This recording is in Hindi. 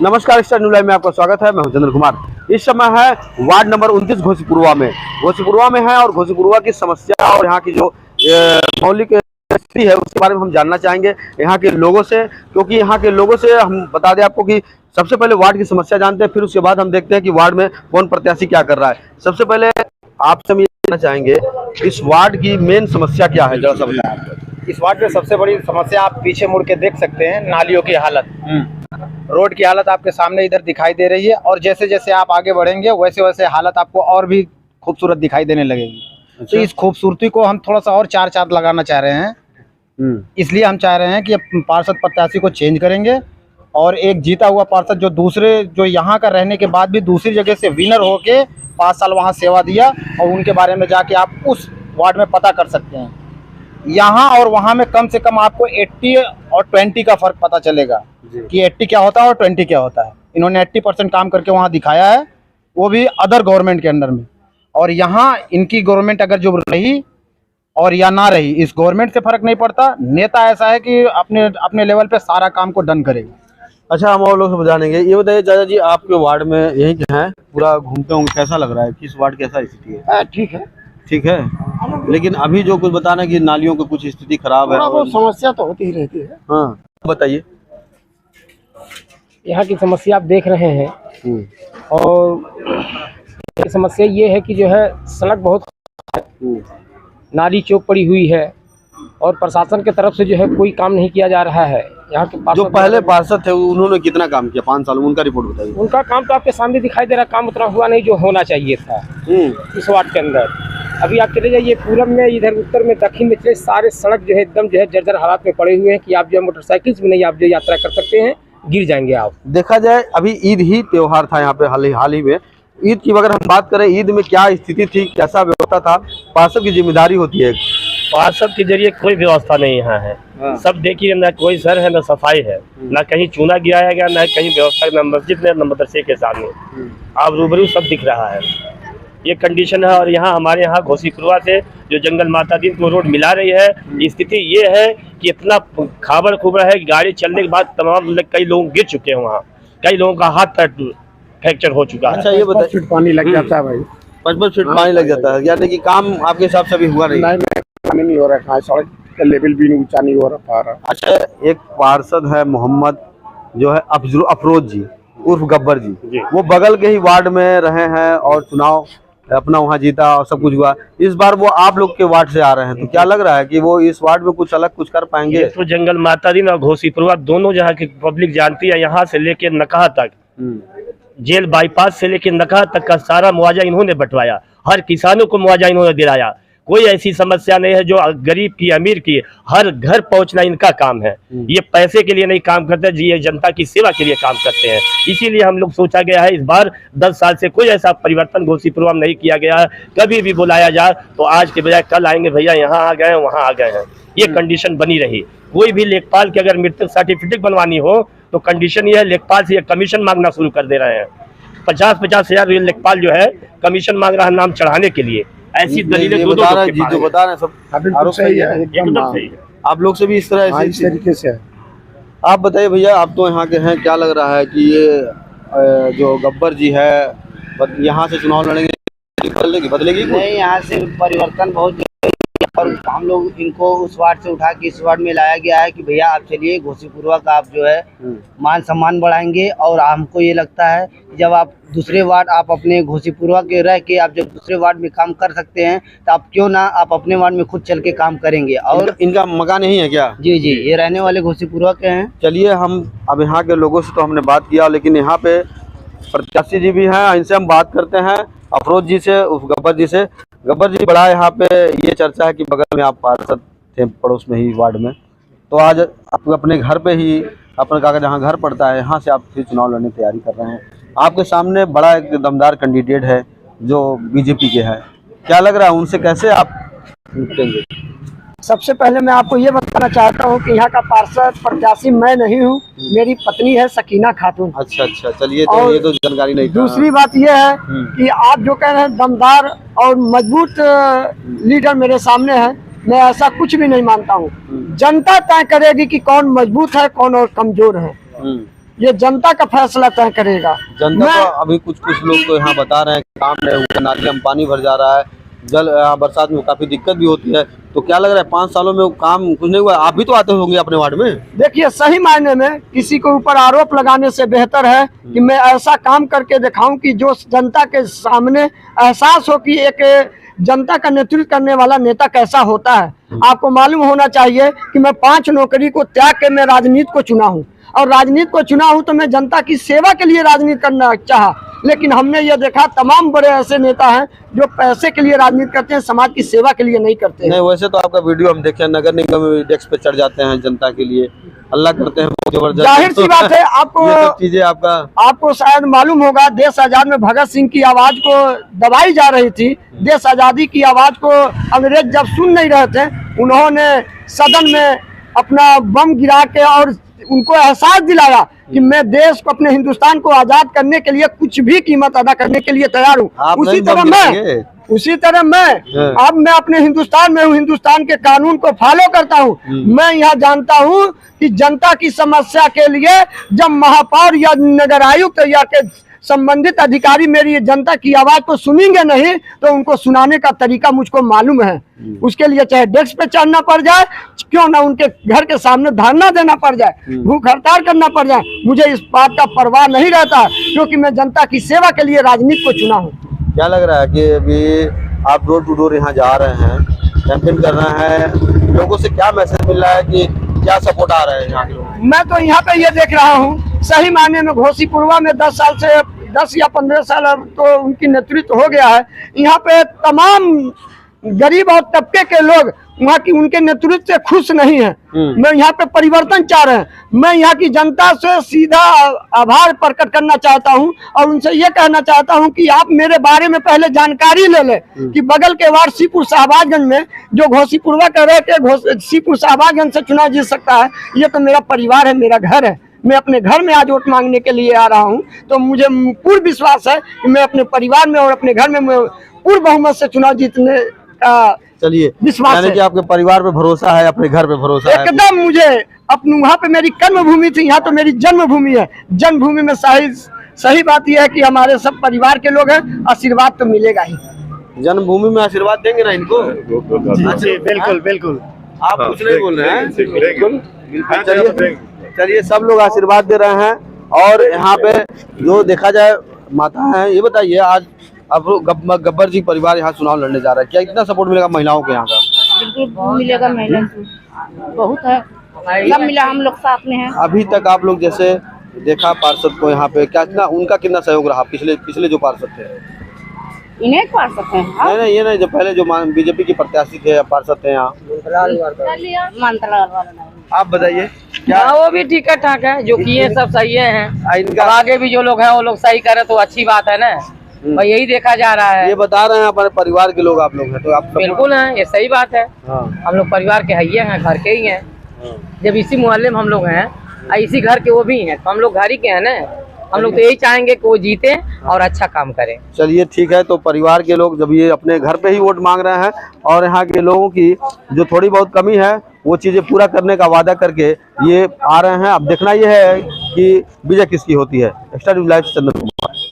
नमस्कार, स्टार न्यूज़ लाइव में आपका स्वागत है। मैं हूं चंद्र कुमार। इस समय है वार्ड नंबर 29 घोसीपुरवा में है और घोसीपुरवा की समस्या और यहाँ की जो मौलिक स्थिति है उसके बारे में हम जानना चाहेंगे यहाँ के लोगों से, क्योंकि यहाँ के लोगों से हम बता दें आपको कि सबसे पहले वार्ड की समस्या जानते हैं, फिर उसके बाद हम देखते हैं कि वार्ड में कौन प्रत्याशी क्या कर रहा है। सबसे पहले आपसे हम ये जानना चाहेंगे इस वार्ड की मेन समस्या क्या है, जरा सा बताएं। इस वार्ड में सबसे बड़ी समस्या आप पीछे मुड़ के देख सकते हैं, नालियों की हालत, रोड की हालत आपके सामने इधर दिखाई दे रही है और जैसे जैसे आप आगे बढ़ेंगे वैसे वैसे हालत आपको और भी खूबसूरत दिखाई देने लगेगी। तो इस खूबसूरती को हम थोड़ा सा और चार चांद लगाना चाह रहे हैं। इसलिए हम चाह रहे हैं कि पार्षद प्रत्याशी को चेंज करेंगे और एक जीता हुआ पार्षद जो यहाँ का रहने के बाद भी दूसरी जगह से विनर होके 5 साल वहाँ सेवा दिया और उनके बारे में जाके आप उस वार्ड में पता कर सकते हैं। यहाँ और वहाँ में कम से कम आपको 80 और 20 का फर्क पता चलेगा कि 80 क्या होता है और 20 क्या होता है। इन्होंने 80% काम करके वहाँ दिखाया है, वो भी अदर गवर्नमेंट के अंडर में। और यहाँ इनकी गवर्नमेंट अगर जो रही और या ना रही, इस गवर्नमेंट से फर्क नहीं पड़ता। नेता ऐसा है कि अपने लेवल पे सारा काम को डन करेगा। अच्छा, हम और लोग से जानेंगे। ये बताइए चाचा जी, आपके वार्ड में यही हैं, पूरा घूमते होंगे, कैसा लग रहा है? किस वार्ड कैसा स्थिति है? ठीक है, लेकिन अभी जो कुछ बताना कि नालियों की कुछ स्थिति खराब है, वो समस्या तो होती ही रहती है। हाँ, बताइए। यहाँ की समस्या आप देख रहे हैं और समस्या ये है कि जो है सड़क बहुत नाली चौक पड़ी हुई है और प्रशासन की तरफ से जो है कोई काम नहीं किया जा रहा है। यहाँ के जो पहले पार्षद थे उन्होंने कितना काम किया 5 साल में, उनका रिपोर्ट बताइए। उनका काम तो आपके सामने दिखाई दे रहा, काम उतना हुआ नहीं जो होना चाहिए था इस वार्ड के अंदर। अभी आप चले जाइए पूरब में, इधर उत्तर में, दक्षिण में चले, सारे सड़क जो है एकदम जो है जर्जर हालात में पड़े हुए हैं कि आप जो है मोटरसाइकिल से भी नहीं आप जो यात्रा कर सकते हैं, गिर जाएंगे आप। देखा जाए अभी ईद ही त्योहार था यहाँ पे हाल ही में। ईद की अगर हम बात करें, ईद में क्या स्थिति थी, कैसा व्यवस्था था? पार्षद की जिम्मेदारी होती है। पार्षद के जरिए कोई व्यवस्था नहीं यहाँ है। सब देखिए, न कोई सर है, न सफाई है, न कहीं चूना गिराया गया, न कहीं व्यवस्था, न मस्जिद न मदरसे के सामने। आप रूबरू सब दिख रहा है, ये कंडीशन है। और यहाँ हमारे यहाँ घोसीपुरवा से जो जंगल माता दिन को रोड मिला रही है, स्थिति ये है कि इतना खाबर खुबरा है, गाड़ी चलने के बाद तमाम कई लोग गिर चुके हैं वहाँ, कई लोगों का हाथ पैर फ्रैक्चर हो चुका है। अच्छा, ये बताइए, 5 फीट पानी लग जाता है भाई, 55 फीट पानी लग जाता है, यानी कि काम आपके हिसाब से अभी हुआ नहीं? पानी नहीं हो रहा है, सड़क का लेवल भी ऊंचा नहीं हो रहा। अच्छा, एक पार्षद है मोहम्मद जो है अफरोज जी उर्फ गब्बर जी, वो बगल के ही वार्ड में रहे हैं और चुनाव अपना वहाँ जीता और सब कुछ हुआ। इस बार वो आप लोग के वार्ड से आ रहे हैं, तो क्या लग रहा है कि वो इस वार्ड में कुछ अलग कुछ कर पाएंगे? तो जंगल माता दिन और घोसीपुरवा दोनों जहाँ की पब्लिक जानती है, यहाँ से लेके नकाहा तक, जेल बाईपास से लेके नकाहा तक का सारा मुआवजा इन्होंने बंटवाया, हर किसानों को मुआवजा इन्होंने दिलाया। कोई ऐसी समस्या नहीं है जो गरीब की अमीर की, हर घर पहुंचना इनका काम है। ये पैसे के लिए नहीं काम करते जी, ये जनता की सेवा के लिए काम करते हैं। इसीलिए हम लोग सोचा गया है इस बार 10 साल से कोई ऐसा परिवर्तन घोसीपुरवा में नहीं किया गया है। कभी भी बुलाया जाए तो आज के बजाय कल आएंगे, भैया यहाँ आ गए वहाँ आ गए हैं, ये कंडीशन बनी रही। कोई भी लेखपाल की अगर मृत्यु सर्टिफिकेट बनवानी हो तो कंडीशन ये है, लेखपाल से ये कमीशन मांगना शुरू कर दे रहे हैं। 50-50 हजार लेखपाल जो है कमीशन मांग रहा है नाम चढ़ाने के लिए। ऐसी दलीलें जो बता रहे हैं सब आरोप सही है, एकदम सही है। आप लोग से भी इस तरीके से है। आप बताइए भैया, आप तो यहाँ के हैं, क्या लग रहा है कि ये जो गब्बर जी है यहाँ से चुनाव लड़ेंगे, बदलेगी? नहीं, यहाँ से परिवर्तन बहुत और हम लोग इनको उस वार्ड से उठा के इस वार्ड में लाया गया है कि भैया आप चलिए, घोसीपुरवा का आप जो है मान सम्मान बढ़ाएंगे। और हमको ये लगता है जब आप दूसरे वार्ड, आप अपने घोसीपुरवा के रह के आप जब दूसरे वार्ड में काम कर सकते हैं तो आप क्यों ना आप अपने वार्ड में खुद चल के काम करेंगे। और इनका मकान नहीं है क्या? जी, ये रहने वाले घोसीपुरवा के हैं। चलिए, हम अब यहाँ के लोगों से तो हमने बात किया, लेकिन यहाँ पे प्रत्याशी जी भी हैं, इनसे हम बात करते हैं, अफरोज जी से, उस गब्बर जी से। गब्बर जी, बड़ा यहाँ पे ये चर्चा है कि बगल में आप पार्षद थे, पड़ोस में ही वार्ड में, तो आज आप अपने घर पे ही, अपने काका जहाँ घर पड़ता है, यहाँ से आप फिर चुनाव लड़ने की तैयारी कर रहे हैं। आपके सामने बड़ा एक दमदार कैंडिडेट है जो बीजेपी के है, क्या लग रहा है उनसे कैसे आप निपटेंगे? सबसे पहले मैं आपको ये बताना चाहता हूँ कि यहाँ का पार्षद प्रत्याशी मैं नहीं हूँ, मेरी पत्नी है सकीना खातून। अच्छा, चलिए, तो ये तो जानकारी नहीं था। दूसरी बात ये है कि आप जो कह रहे हैं दमदार और मजबूत लीडर मेरे सामने है, मैं ऐसा कुछ भी नहीं मानता हूँ। जनता तय करेगी कि कौन मजबूत है, कौन और कमजोर है। ये जनता का फैसला तय करेगा। जनता को अभी कुछ लोग तो यहाँ बता रहे हैं कि काम नहीं हुआ, नालियाँ में पानी भर जा रहा है, जल बरसात में काफी दिक्कत भी होती है। तो क्या लग रहा है 5 सालों में काम कुछ नहीं हुआ? आप भी तो आते होंगे अपने वार्ड में। देखिए, सही मायने में किसी के ऊपर आरोप लगाने से बेहतर है कि मैं ऐसा काम करके दिखाऊं कि जो जनता के सामने एहसास हो कि एक जनता का नेतृत्व करने वाला नेता कैसा होता है। आपको मालूम होना चाहिए कि मैं 5 नौकरी को त्याग के मैं राजनीति को चुना हूं, और राजनीति को चुना हूं तो मैं जनता की सेवा के लिए राजनीति करना चाहा। लेकिन हमने ये देखा तमाम बड़े ऐसे नेता हैं जो पैसे के लिए राजनीति करते हैं, समाज की सेवा के लिए नहीं करते हैं। नहीं, वैसे तो आपका वीडियो हम देखे, नगर निगम डेस्क पे चढ़ जाते हैं जनता के लिए, अल्लाह करते हैं, बहुत जबरदस्त। जाहिर सी बात है, ये सब चीजें आपको शायद मालूम होगा, देश आजाद में भगत सिंह की आवाज को दबाई जा रही थी। देश आजादी की आवाज को अंग्रेज जब सुन नहीं रहे थे, उन्होंने सदन में अपना बम गिरा के और उनको एहसास दिलाया कि मैं देश को, अपने हिंदुस्तान को आजाद करने के लिए कुछ भी कीमत अदा करने के लिए तैयार हूँ। उसी तरह मैं अब मैं अपने हिंदुस्तान में हूँ, हिंदुस्तान के कानून को फॉलो करता हूँ। मैं यहाँ जानता हूँ कि जनता की समस्या के लिए जब महापौर या नगर आयुक्त या के संबंधित अधिकारी मेरी जनता की आवाज को सुनेंगे नहीं, तो उनको सुनाने का तरीका मुझको मालूम है। उसके लिए चाहे डेस्क पे चढ़ना पड़ जाए, क्यों ना उनके घर के सामने धरना देना पड़ जाए, भूख हड़ताल करना पड़ जाए, मुझे इस बात का परवाह नहीं रहता, क्योंकि मैं जनता की सेवा के लिए राजनीति को चुना हूँ। क्या लग रहा है कि अभी आप डोर टू डोर यहाँ जा रहे हैं, कैंपेन कर रहे हैं, लोगों से क्या मैसेज मिल रहा है कि क्या सपोर्ट आ रहा है यहाँ के लोग? मैं तो यहाँ पे ये देख रहा हूँ, सही मायने में घोसीपुरवा में 10 या 15 साल तो उनकी नेतृत्व हो गया है। यहाँ पे तमाम गरीब और तबके के लोग वहाँ की उनके नेतृत्व से खुश नहीं है। मैं यहाँ पे परिवर्तन चाह रहे हैं। मैं यहाँ की जनता से सीधा आभार प्रकट करना चाहता हूँ और उनसे ये कहना चाहता हूँ कि आप मेरे बारे में पहले जानकारी ले लें कि बगल के वार्ड सीपुर शाहबाजगंज में जो घोसीपुरवा कह रहे थे सीपुर शाहबाजगंज से चुनाव जीत सकता है, ये तो मेरा परिवार है, मेरा घर है। मैं अपने घर में आज वोट मांगने के लिए आ रहा हूं, तो मुझे पूर्ण विश्वास है कि मैं अपने परिवार में और अपने घर में पूर्ण बहुमत से चुनाव जीतने का चलिए विश्वास है। कि आपके परिवार पे भरोसा है, अपने घर पे भरोसा है एकदम। मुझे अपने वहाँ पे मेरी कर्म भूमि थी, यहाँ तो मेरी जन्मभूमि है। जन्मभूमि में सही बात यह है कि हमारे सब परिवार के लोग हैं, आशीर्वाद तो मिलेगा ही। जन्मभूमि में आशीर्वाद देंगे ना इनको? बिल्कुल बिल्कुल। आप कुछ नहीं बोल रहे हैं? चलिए सब लोग आशीर्वाद दे रहे हैं। और यहाँ पे जो देखा जाए माता है, ये बताइए आज अब गब्बर जी परिवार यहाँ चुनाव लड़ने जा रहा है, क्या इतना सपोर्ट मिलेगा महिलाओं के यहाँ का? बिल्कुल मिलेगा, महिला बहुत है, सब मिला, हम लोग साथ में हैं। अभी तक आप लोग जैसे देखा पार्षद को यहाँ पे क्या उनका कितना सहयोग रहा पिछले जो पार्षद थे? इन्हें पार्षद हैं? नहीं ये नहीं, जो पहले जो बीजेपी की प्रत्याशी थे पार्षद थे यहाँ, आप बताइए क्या? वो भी ठीक है, ठाक है, जो किए सब सही है। इनका आगे भी जो लोग हैं वो लोग सही करे तो अच्छी बात है ना, और यही देखा जा रहा है। ये बता रहे हैं हमारे परिवार के लोग आप लोग हैं, तो आप बिल्कुल है, ये सही बात है। हाँ। हम लोग परिवार के हइये हैं, घर के ही हैं। जब इसी मोहल्ले में हम लोग हैं, इसी घर के वो भी हैं, तो हम लोग घर ही के हैं ना। हम लोग तो यही चाहेंगे कि वो जीते और अच्छा काम करें। चलिए ठीक है, तो परिवार के लोग जब ये अपने घर पे ही वोट मांग रहे हैं और यहाँ के लोगों की जो थोड़ी बहुत कमी है वो चीजें पूरा करने का वादा करके ये आ रहे हैं। अब देखना ये है कि विजय किसकी होती है। Extra news live Chandan Kumar.